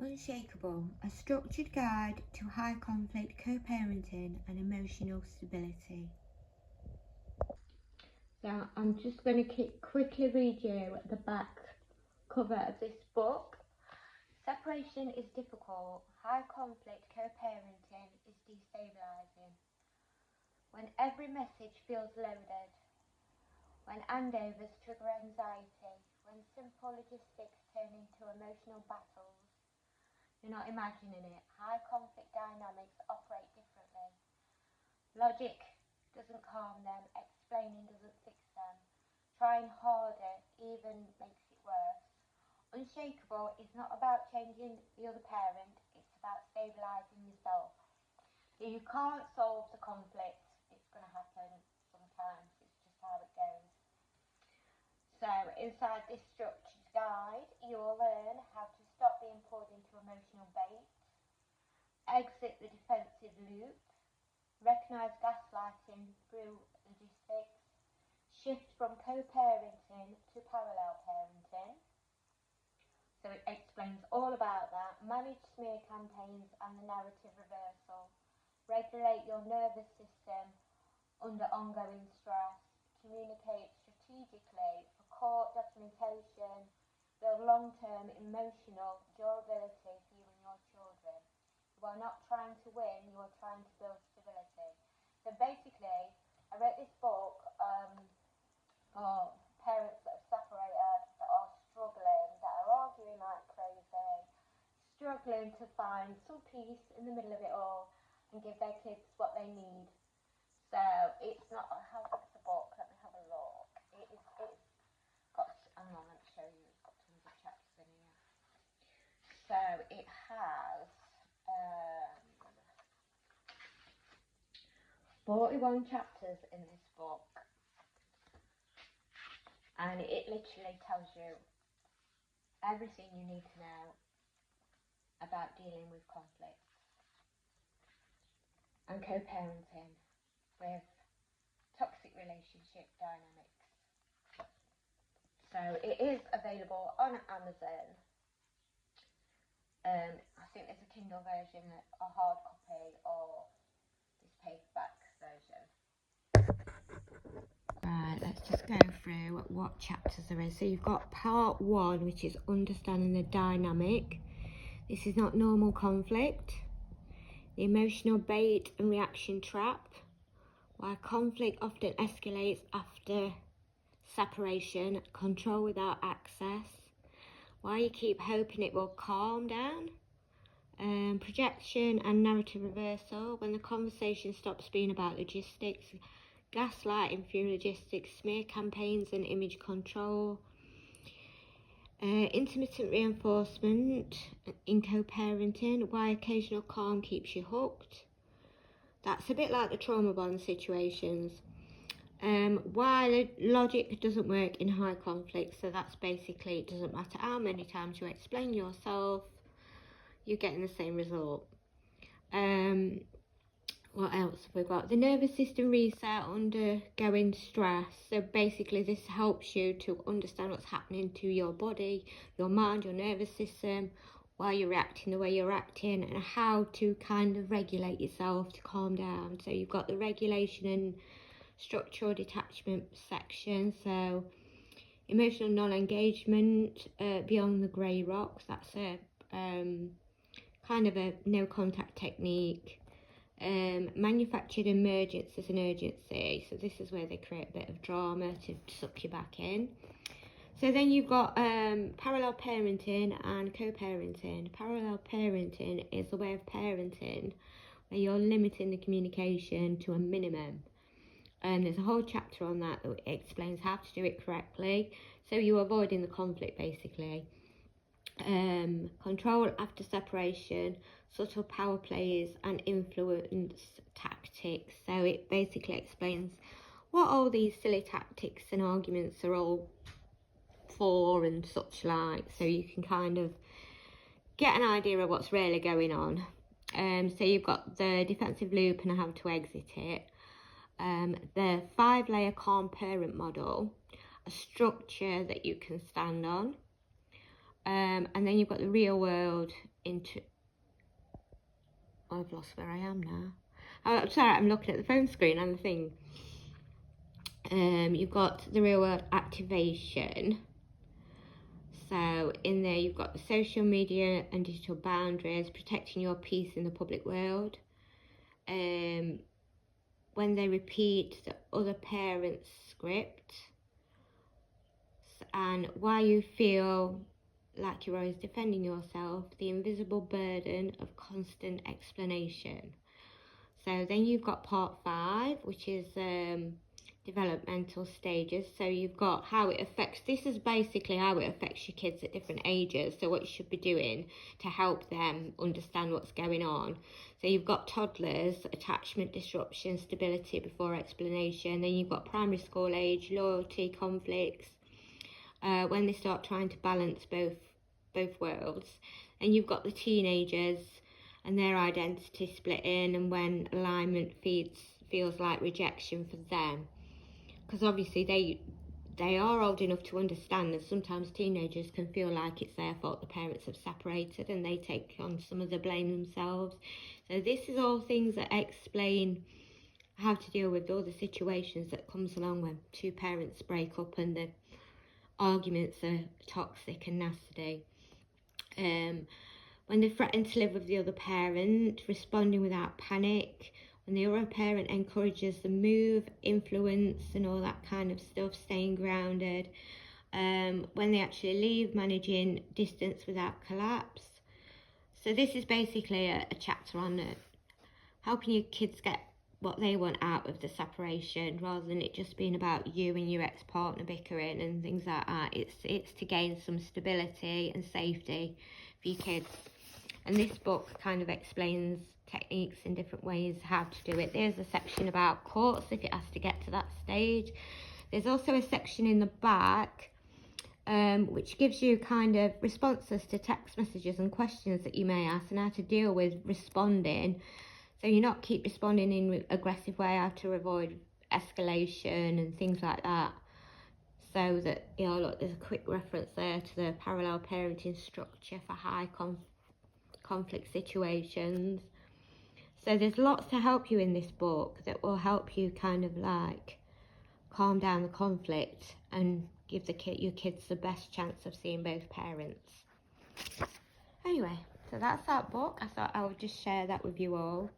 Unshakable, a structured guide to high conflict co-parenting and emotional stability. So I'm just going to quickly read you the back cover of this book. Separation is difficult. High conflict co-parenting is destabilising. When every message feels loaded. When handovers trigger anxiety. When simple logistics turn into emotional battles. You're not imagining it. High conflict dynamics operate differently. Logic doesn't calm them. Explaining doesn't fix them. Trying harder even makes it worse. Unshakable is not about changing the other parent. It's about stabilising yourself. You can't solve the conflict. It's going to happen sometimes. It's just how it goes. So inside this structured guide, you will learn how to stop being pulled into emotional bait, exit the defensive loop, recognise gaslighting through logistics, shift from co-parenting to parallel parenting. So it explains all about that. Manage smear campaigns and the narrative reversal. Regulate your nervous system under ongoing stress. Communicate strategically for court documentation. Build long-term emotional durability for you and your children. You are not trying to win, you are trying to build stability. So basically, I wrote this book for parents that have separated, that are struggling, that are arguing like crazy, struggling to find some peace in the middle of it all and give their kids what they need. So it's not, how big's the book? Let me have a look. It's got, hang on, let me show you, it's got tons of chapters in here. So it has 41 chapters in this book, and it literally tells you everything you need to know about dealing with conflicts and co-parenting with toxic relationship dynamics. So it is available on Amazon. I think there's a Kindle version, a hard copy, or this paperback version. Right, let's just go through what chapters there is. So you've got part 1, which is understanding the dynamic. This is not normal conflict. The emotional bait and reaction trap. Why conflict often escalates after separation. Control without access. Why you keep hoping it will calm down. Projection and narrative reversal. When the conversation stops being about logistics. Gaslighting through logistics. Smear campaigns and image control. Intermittent reinforcement in co-parenting. Why occasional calm keeps you hooked. That's a bit like the trauma bond situations. Why logic doesn't work in high conflict. So that's basically, it doesn't matter how many times you explain yourself, you're getting the same result. What else have we got? The nervous system reset, undergoing stress. So basically this helps you to understand what's happening to your body, your mind, your nervous system, why you're reacting the way you're acting, and how to kind of regulate yourself to calm down. So you've got the regulation and structural detachment section. So emotional non-engagement, beyond the grey rocks. That's a kind of a no contact technique. Manufactured emergence as an urgency. So this is where they create a bit of drama to suck you back in. So then you've got parallel parenting and co-parenting. Parallel parenting is a way of parenting where you're limiting the communication to a minimum. There's a whole chapter on that that explains how to do it correctly. So you're avoiding the conflict basically. Control after separation, subtle power plays and influence tactics. So it basically explains what all these silly tactics and arguments are all for and such like, so you can kind of get an idea of what's really going on. So you've got the defensive loop and how to exit it. The 5-layer calm parent model, a structure that you can stand on. And then you've got the real world I've lost where I am now. Oh, I'm sorry, I'm looking at the phone screen and the thing. You've got the real world activation. So in there you've got the social media and digital boundaries, protecting your peace in the public world. When they repeat the other parent's script, and why you feel like you're always defending yourself, the invisible burden of constant explanation. So then you've got part 5, which is developmental stages. So you've got how it affects, this is basically how it affects your kids at different ages, so what you should be doing to help them understand what's going on. So you've got toddlers, attachment disruption, stability before explanation. Then you've got primary school age, loyalty, conflicts, when they start trying to balance both worlds. And you've got the teenagers and their identity splitting, and when alignment feels like rejection for them, because obviously they are old enough to understand that sometimes teenagers can feel like it's their fault the parents have separated, and they take on some of the blame themselves. So this is all things that explain how to deal with all the situations that comes along when two parents break up and the arguments are toxic and nasty. When they threaten to live with the other parent, responding without panic, when the other parent encourages the move, influence and all that kind of stuff, staying grounded. When they actually leave, managing distance without collapse. So this is basically a chapter on helping your kids get what they want out of the separation, rather than it just being about you and your ex-partner bickering and things like that. It's to gain some stability and safety for your kids. And this book kind of explains techniques in different ways how to do it. There's a section about courts if it has to get to that stage. There's also a section in the back which gives you kind of responses to text messages and questions that you may ask, and how to deal with responding. So you're not keep responding in an aggressive way, how to avoid escalation and things like that. So that, you know, look, there's a quick reference there to the parallel parenting structure for high conflict situations. So there's lots to help you in this book that will help you kind of like calm down the conflict and give your kids the best chance of seeing both parents. Anyway, so that's that book. I thought I would just share that with you all.